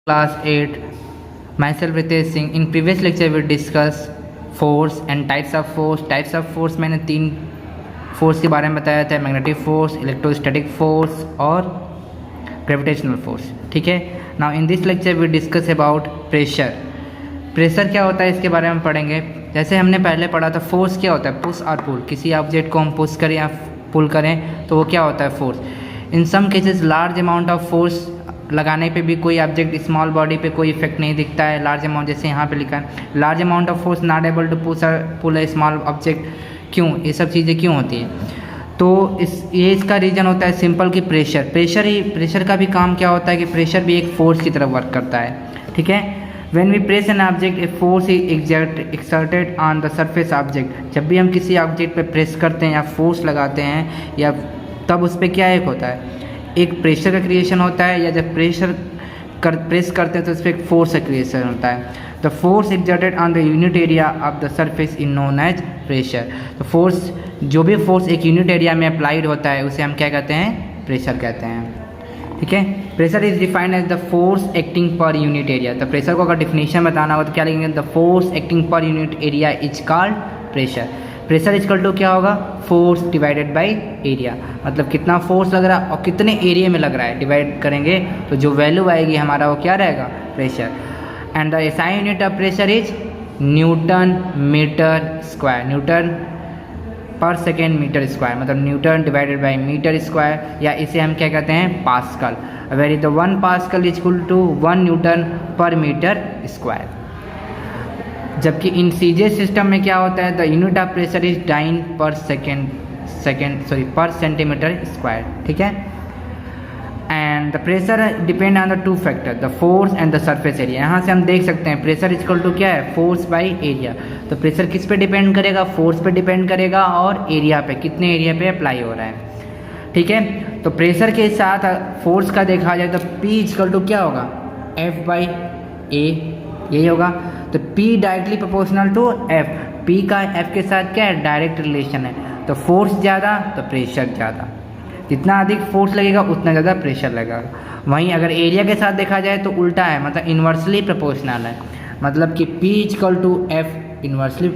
Class 8. Myself Ritesh Singh. In previous lecture we discussed force and types of force. Types of force मैंने 3 force के बारे में बताया था, मैग्नेटिक फोर्स, इलेक्ट्रोस्टैटिक फोर्स और gravitational force. ठीक है. Now in this lecture we discuss about pressure. Pressure क्या होता है इसके बारे में पढ़ेंगे. जैसे हमने पहले पढ़ा था फोर्स क्या होता है, पुश और पुल. किसी ऑब्जेक्ट को हम पुश करें या पुल करें तो वो क्या होता है, force. In some cases large amount of force लगाने पे भी कोई ऑब्जेक्ट स्मॉल बॉडी पे कोई इफेक्ट नहीं दिखता है. लार्ज अमाउंट, जैसे यहाँ पे लिखा है large amount of force not able to pull a small object. क्यों, ये सब चीज़ें क्यों होती हैं? तो ये इसका रीज़न होता है सिंपल कि प्रेशर का भी काम क्या होता है कि प्रेशर भी एक फोर्स की तरह वर्क करता है. ठीक है. When we press an object a force is exerted on the surface object. जब भी हम किसी ऑब्जेक्ट पे प्रेस करते हैं या फोर्स लगाते हैं या तब उस पर क्या एक होता है, एक प्रेशर का क्रिएशन होता है, या जब प्रेस करते हैं तो उस पर एक फोर्स का क्रिएशन होता है. The force exerted on the unit area of the surface is known as pressure. तो फोर्स, जो भी फोर्स एक यूनिट एरिया में अप्लाइड होता है उसे हम क्या कहते हैं, प्रेशर कहते हैं. ठीक है. Pressure is defined as the force acting per unit area. तो प्रेशर को अगर डिफिनेशन बताना हो तो क्या लिखेंगे, the force acting per unit area is called pressure. Pressure equal to क्या होगा, फोर्स डिवाइडेड बाय एरिया. मतलब कितना फोर्स लग रहा है और कितने एरिया में लग रहा है, डिवाइड करेंगे तो जो वैल्यू आएगी हमारा वो क्या रहेगा, pressure. And the SI unit of pressure is newton metre square. Newton per second metre square, मतलब newton divided by metre square, या इसे हम क्या कहते हैं, pascal. Where is the 1 pascal is equal to 1 newton per metre square. जबकि in CGS system में क्या होता है, the unit of pressure is dyne per per centimetre square. ठीक है. And the pressure depend on the 2 factor, the force and the surface area. यहाँ से हम देख सकते हैं प्रेशर इक्वल टू क्या है, फोर्स बाई एरिया. तो प्रेशर किस पे डिपेंड करेगा, फोर्स पे डिपेंड करेगा और एरिया पे, कितने एरिया पे अप्लाई हो रहा है. ठीक है. तो प्रेशर के साथ फोर्स का देखा जाए तो P इक्वल टू क्या होगा, F बाई A, यही होगा. तो P directly proportional to F. P का F के साथ क्या है, डायरेक्ट रिलेशन है. तो फोर्स ज़्यादा तो प्रेशर ज़्यादा, जितना अधिक फोर्स लगेगा उतना ज़्यादा प्रेशर लगेगा. वहीं अगर एरिया के साथ देखा जाए तो उल्टा है, मतलब इन्वर्सली प्रोपोर्शनल है. मतलब कि P equal to F inversely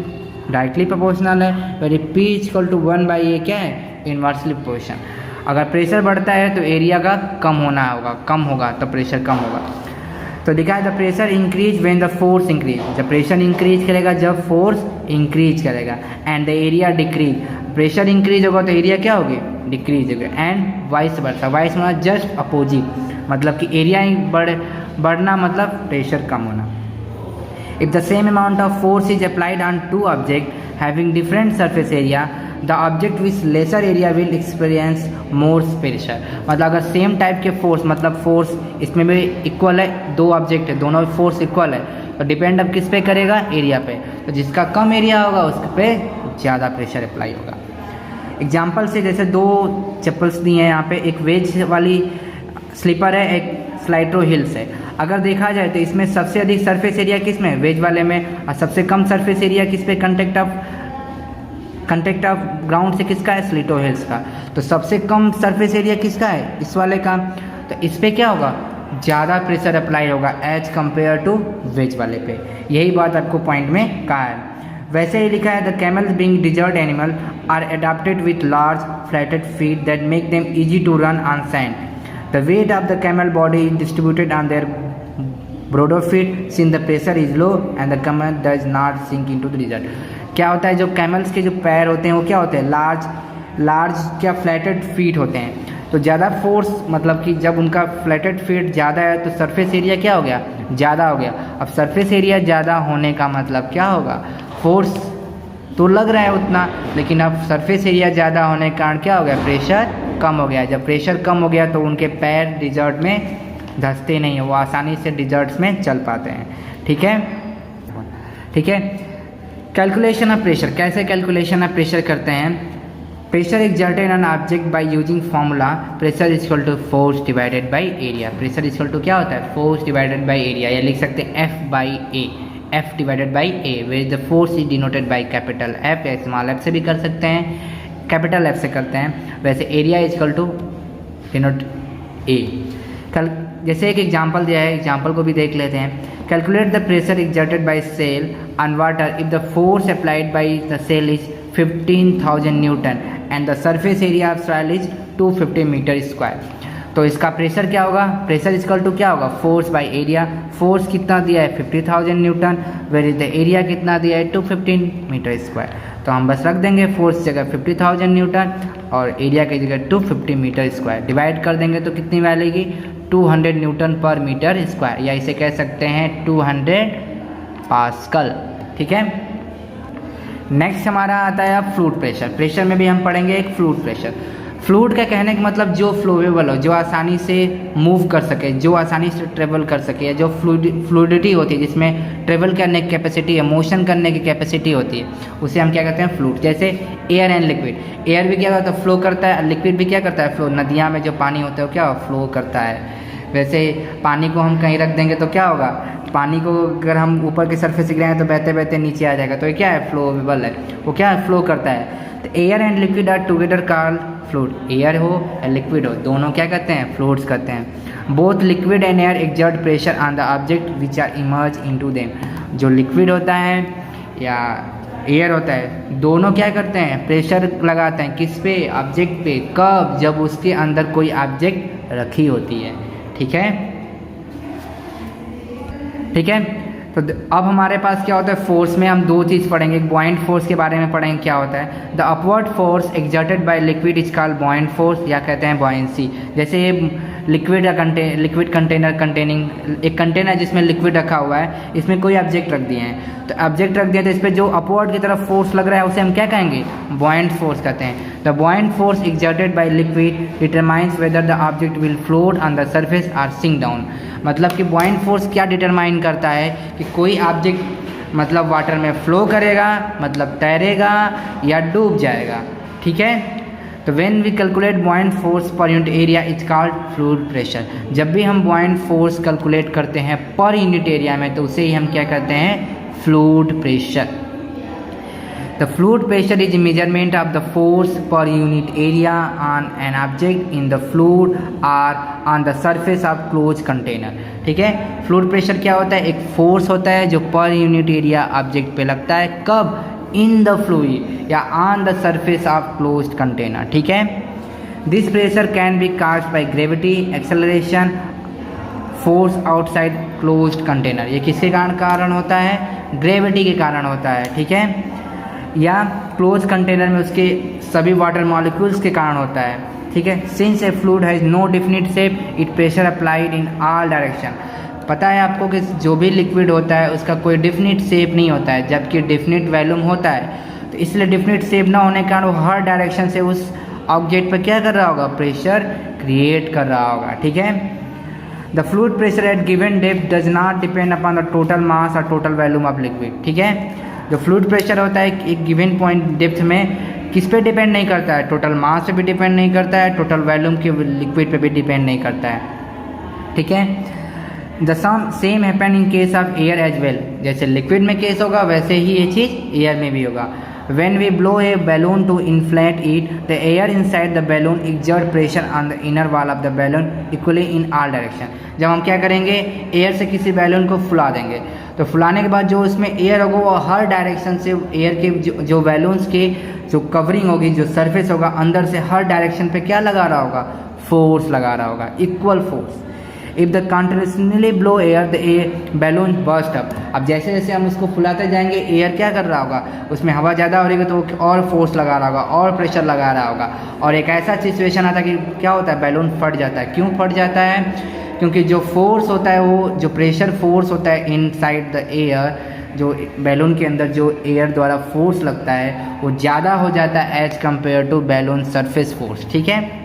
directly proportional है, वही P equal to 1 by A क्या है, इन्वर्सली प्रोपोर्शनल. अगर प्रेशर बढ़ता है तो एरिया का कम होगा तो प्रेशर कम होगा. तो लिखा है the pressure increase when the force increase. जब प्रेशर इंक्रीज करेगा जब फोर्स इंक्रीज करेगा. And the area decrease. Pressure increase होगा तो एरिया क्या होगी, डिक्रीज होगा. And vice versa. वाइस मतलब जस्ट अपोजिट, मतलब कि एरिया बढ़ना मतलब प्रेशर कम होना. If the same amount of force is applied on 2 object having different surface area, the object with lesser area will experience more pressure. मतलब अगर same type के फोर्स, मतलब फोर्स इसमें भी इक्वल है, 2 ऑब्जेक्ट है, दोनों फोर्स इक्वल है, तो डिपेंड अब किस पे करेगा, एरिया पे. तो जिसका कम एरिया होगा उस पर ज़्यादा प्रेशर अप्लाई होगा. एग्जाम्पल से जैसे 2 चप्पल्स दी हैं यहाँ पे, एक वेज वाली स्लीपर है, एक स्लाइड्रो हिल्स है. अगर देखा जाए तो इसमें सबसे अधिक सरफेस एरिया किस में, वेज वाले में, और सबसे कम सरफेस एरिया किस पे, कंटेक्ट ऑफ ग्राउंड से किसका है, स्लिटो हिल्स का. तो सबसे कम सरफेस एरिया किसका है, इस वाले का. तो इस पर क्या होगा, ज़्यादा प्रेशर अप्लाई होगा एज कंपेयर टू वेज वाले पे. यही बात आपको पॉइंट में कहा है. वैसे ही लिखा है the camels being desert animal are adopted with large flatted feet that make them easy to run on sand. The weight of the camel body is distributed on their broader feet since the pressure is low and the camel does not sink into the desert. क्या होता है, जो camels के जो पैर होते हैं वो क्या होते हैं, लार्ज क्या फ्लैटेड फीट होते हैं. तो ज़्यादा फोर्स, मतलब कि जब उनका फ्लैटेड फीट ज़्यादा है तो सरफेस एरिया क्या हो गया, ज़्यादा हो गया. अब सरफेस एरिया ज़्यादा होने का मतलब क्या होगा, फोर्स तो लग रहा है उतना, लेकिन अब सरफेस एरिया ज़्यादा होने के कारण क्या हो गया, प्रेशर कम हो गया. जब प्रेशर कम हो गया तो उनके पैर डिजर्ट में धंसते नहीं हैं, वो आसानी से डिजर्ट्स में चल पाते हैं. ठीक है. ठीक है. Calculation of pressure. कैसे कैलकुलेशन ऑफ प्रेशर करते हैं, pressure exerted on object by using formula pressure is equal to force divided by area. Pressure is equal to क्या होता है, फोर्स डिवाइडेड बाय एरिया, या लिख सकते हैं F by A, F divided by A, where the force is denoted by capital F या small f से भी कर सकते हैं, कैपिटल F से करते हैं. वैसे area is equal to denote A. जैसे एक एग्जांपल दिया है, एग्जांपल को भी देख लेते हैं। Calculate the pressure exerted by cell on water if the force applied by the cell is 15,000 newton and the surface area of soil is 250 metre square. तो इसका प्रेशर क्या होगा, प्रेशर इक्वल टू क्या होगा, फोर्स बाय एरिया। फोर्स कितना दिया है 50,000 newton, where is the area कितना दिया है 215 मीटर स्क्वायर। तो हम बस रख देंगे फोर्स जगह 50,000 न्यूटन और एरिया की जगह 250 मीटर स्क्वायर, डिवाइड कर देंगे तो कितनी वैल्यू आएगी 200 न्यूटन पर मीटर स्क्वायर, या इसे कह सकते हैं 200 पास्कल। ठीक है। नेक्स्ट हमारा आता है अब फ्लूइड प्रेशर। प्रेशर में भी हम पढ़ेंगे एक फ्लूइड प्रेशर। फ्लूइड का कहने का मतलब जो फ्लोवेबल हो, जो आसानी से मूव कर सके, जो आसानी से ट्रेवल कर सके, या जो फ्लूइडिटी होती है, जिसमें ट्रेवल करने की कैपेसिटी है, मोशन करने की कैपेसिटी होती है, उसे हम क्या कहते हैं फ्लूइड। जैसे एयर एंड लिक्विड। एयर भी क्या होता है फ्लो करता है, लिक्विड भी क्या करता है फ्लो। नदियाँ में जो पानी होता है वो क्या फ्लो करता है। वैसे पानी को हम कहीं रख देंगे तो क्या होगा, पानी को अगर हम ऊपर के सरफेस से गिराएं तो बहते बहते नीचे आ जाएगा, तो ये क्या है फ्लोवेबल है, वो क्या है फ्लो करता है। तो air and liquid are together called fluid. Air हो या लिक्विड हो, दोनों क्या कहते हैं फ्लूइड्स कहते हैं। Both liquid and air exert pressure on the object which are emerge into them. जो लिक्विड होता है या एयर होता है, दोनों क्या करते हैं प्रेशर लगाते हैं किस पे, ऑब्जेक्ट पे। कब, जब उसके अंदर कोई ऑब्जेक्ट रखी होती है। ठीक है, ठीक है। तो अब हमारे पास क्या होता है फोर्स में हम दो चीज़ पढ़ेंगे, एक बॉइंट फोर्स के बारे में पढ़ेंगे क्या होता है। The upward force exerted by liquid is called बॉइंट force, या कहते हैं बॉयंसी। जैसे ये लिक्विड कंटेनर कंटेनिंग एक कंटेनर जिसमें लिक्विड रखा हुआ है, इसमें कोई ऑब्जेक्ट रख दिए हैं, तो ऑब्जेक्ट रख दिया तो इस पर जो अपवर्ड की तरफ फोर्स लग रहा है उसे हम क्या कहेंगे बॉइंट फोर्स कहते हैं। The बॉइंट force exerted by liquid determines whether the object will float on the surface और सिंक डाउन। मतलब कि बॉइंट फोर्स क्या डिटरमाइन करता है कि कोई ऑब्जेक्ट मतलब वाटर में फ्लो करेगा, मतलब तैरेगा या डूब जाएगा। ठीक है। तो when we calculate point force per unit area is called fluid pressure. जब भी हम बॉइंट फोर्स कैलकुलेट करते हैं पर यूनिट एरिया में तो उसे ही हम क्या कहते हैं fluid pressure. The fluid pressure is a measurement of the force per unit area on an object in the fluid or on the surface of closed container। ठीक है। फ्लूइड प्रेशर क्या होता है, एक फोर्स होता है जो पर यूनिट एरिया ऑब्जेक्ट पे लगता है, कब, इन द फ्लूइड या on the surface of closed container. ठीक है। This pressure can be caused by gravity, acceleration, force outside closed container. ये किसके कारण होता है, ग्रेविटी के कारण होता है। ठीक है। या क्लोज कंटेनर में उसके सभी वाटर मॉलिक्यूल्स के कारण होता है। ठीक है। Since a fluid has no definite shape it pressure applied in all direction. पता है आपको कि जो भी लिक्विड होता है उसका कोई डेफिनिट शेप नहीं होता है, जबकि डेफिनिट वॉल्यूम होता है। तो इसलिए डेफिनिट शेप ना होने के कारण वो हर डायरेक्शन से उस ऑब्जेक्ट पर क्या कर रहा होगा, प्रेशर क्रिएट कर रहा होगा। ठीक है। The fluid pressure at given depth does not depend upon the total mass और टोटल वॉल्यूम ऑफ लिक्विड। ठीक है। जो फ्लूइड प्रेशर होता है एक गिवन पॉइंट डेप्थ में किस पे डिपेंड नहीं करता है, टोटल मास पे भी डिपेंड नहीं करता है, टोटल वॉल्यूम के लिक्विड पे भी डिपेंड नहीं करता है। ठीक है। The same happen in case of air as well. जैसे लिक्विड में केस होगा वैसे ही ये चीज़ एयर में भी होगा। When we blow a balloon to inflate it, the air inside the balloon exert pressure on the inner wall of the balloon equally in all direction। जब हम क्या करेंगे, एयर से किसी बैलून को फुला देंगे, तो फुलाने के बाद जो उसमें एयर होगा वो हर डायरेक्शन से एयर के जो बैलून्स के जो कवरिंग होगी, जो सरफेस होगा, अंदर से हर डायरेक्शन पे क्या लगा रहा होगा, फोर्स लगा रहा होगा, equal force. If the continuously blow air the balloon burst up. अब जैसे जैसे हम उसको फुलाते जाएंगे एयर क्या कर रहा होगा, उसमें हवा ज़्यादा हो रही है तो और फोर्स लगा रहा होगा और प्रेशर लगा रहा होगा, और एक ऐसा सिचुएशन आता है कि क्या होता है, बैलून फट जाता है। क्यों फट जाता है, क्योंकि जो फोर्स होता है वो जो प्रेशर फोर्स होता है इनसाइड द एयर, जो बैलून के अंदर जो एयर द्वारा फोर्स लगता है वो ज़्यादा हो जाता है as compare to balloon surface force. ठीक है।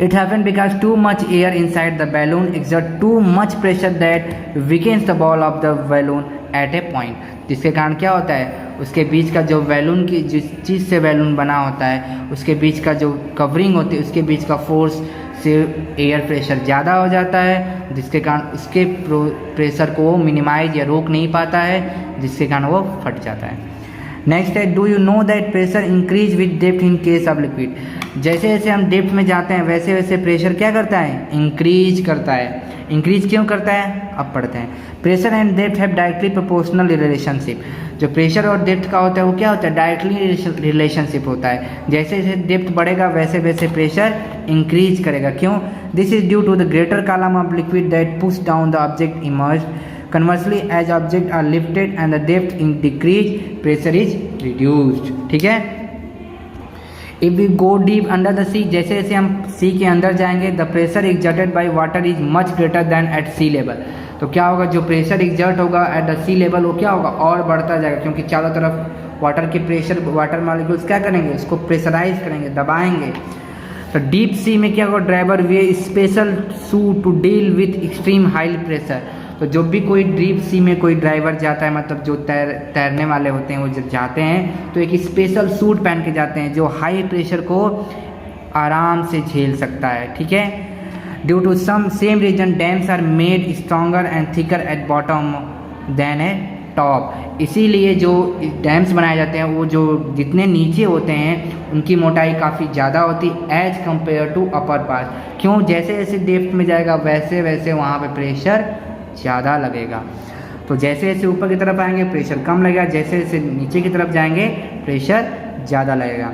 It happened because too much air inside the balloon exerts too much pressure that weakens the ball of the balloon at a point। जिसके कारण क्या होता है, उसके बीच का जो बैलून की जिस चीज़ से बैलून बना होता है उसके बीच का जो कवरिंग होती है उसके बीच का फोर्स से एयर प्रेशर ज़्यादा हो जाता है, जिसके कारण उसके प्रेशर को वो मिनिमाइज या रोक नहीं पाता है, जिसके कारण वो फट जाता है। नेक्स्ट है, do you know that pressure increase with depth in case of liquid. जैसे जैसे हम डेप्थ में जाते हैं वैसे वैसे प्रेशर क्या करता है, इंक्रीज करता है। इंक्रीज क्यों करता है, अब पढ़ते हैं। Pressure and depth have directly proportional relationship. जो प्रेशर और डेप्थ का होता है वो क्या होता है, डायरेक्टली रिलेशनशिप होता है। जैसे जैसे डेप्थ बढ़ेगा वैसे वैसे प्रेशर इंक्रीज करेगा। क्यों, this is due to the greater column of liquid that push down the object emerge. Conversely, as objects are lifted and the depth in decrease, pressure is reduced। ठीक है। If we go deep under the sea, जैसे जैसे हम सी के अंदर जाएंगे, the pressure exerted by water is much greater than at sea level। तो क्या होगा, जो प्रेशर एग्जर्ट होगा एट द सी लेवल वो क्या होगा, और बढ़ता जाएगा, क्योंकि चारों तरफ वाटर के प्रेशर, वाटर मॉलिक्यूल्स क्या करेंगे, उसको प्रेशराइज करेंगे, दबाएंगे। तो डीप सी में क्या होगा, driver wear special suit to deal with extreme high pressure. तो जब भी कोई डीप सी में कोई ड्राइवर जाता है, मतलब जो तैरने वाले होते हैं वो जब जाते हैं तो एक स्पेशल सूट पहन के जाते हैं जो हाई प्रेशर को आराम से झेल सकता है। ठीक है। Due to some same reason dams are made stronger and thicker at bottom than a top. इसीलिए जो डैम्स बनाए जाते हैं वो जो जितने नीचे होते हैं उनकी मोटाई काफ़ी ज़्यादा होती है as compare to upper part. क्यों, जैसे जैसे डेप्थ में जाएगा वैसे वैसे वहाँ पे प्रेशर ज़्यादा लगेगा। तो जैसे जैसे ऊपर की तरफ आएंगे प्रेशर कम लगेगा, जैसे जैसे नीचे की तरफ जाएंगे प्रेशर ज़्यादा लगेगा।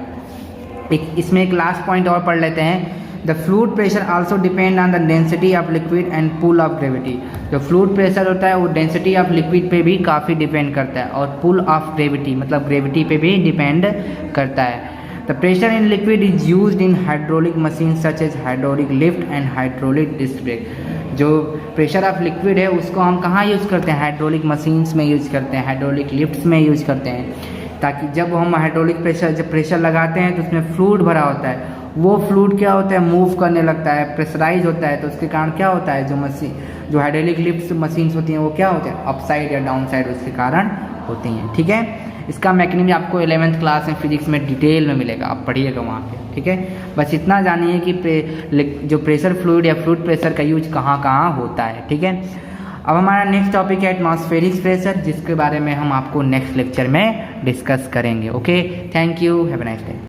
इसमें एक लास्ट पॉइंट और पढ़ लेते हैं। The fluid pressure also depend on the density of liquid and pull of gravity. जो फ्लूइड प्रेशर होता है वो डेंसिटी ऑफ लिक्विड पे भी काफ़ी डिपेंड करता है और पुल ऑफ ग्रेविटी मतलब ग्रेविटी पे भी डिपेंड करता है। The pressure in liquid is used in hydraulic machine such as hydraulic lift and hydraulic disc brake. जो प्रेशर ऑफ लिक्विड है उसको हम कहाँ यूज़ करते हैं, हाइड्रोलिक मशीन्स में यूज़ करते हैं, हाइड्रोलिक लिफ्ट्स में यूज़ करते हैं, ताकि जब हम हाइड्रोलिक प्रेशर लगाते हैं तो उसमें फ्लूइड भरा होता है, वो फ्लूइड क्या होता है, मूव करने लगता है, प्रेशराइज होता है। तो उसके कारण क्या होता है, जो हाइड्रोलिक लिफ्ट मशीन्स होती हैं वो क्या होते हैं, अप साइड या डाउन साइड उसके कारण होती हैं। ठीक है। इसका मैकेनिज्म आपको 11th क्लास में फिजिक्स में डिटेल में मिलेगा, आप पढ़िएगा वहाँ पे। ठीक है। बस इतना जानिए कि जो प्रेशर फ्लूइड या फ्लूइड प्रेशर का यूज कहाँ कहाँ होता है। ठीक है। अब हमारा नेक्स्ट टॉपिक है एटमॉस्फेरिक प्रेशर, जिसके बारे में हम आपको नेक्स्ट लेक्चर में डिस्कस करेंगे। Okay, thank you, have a nice day.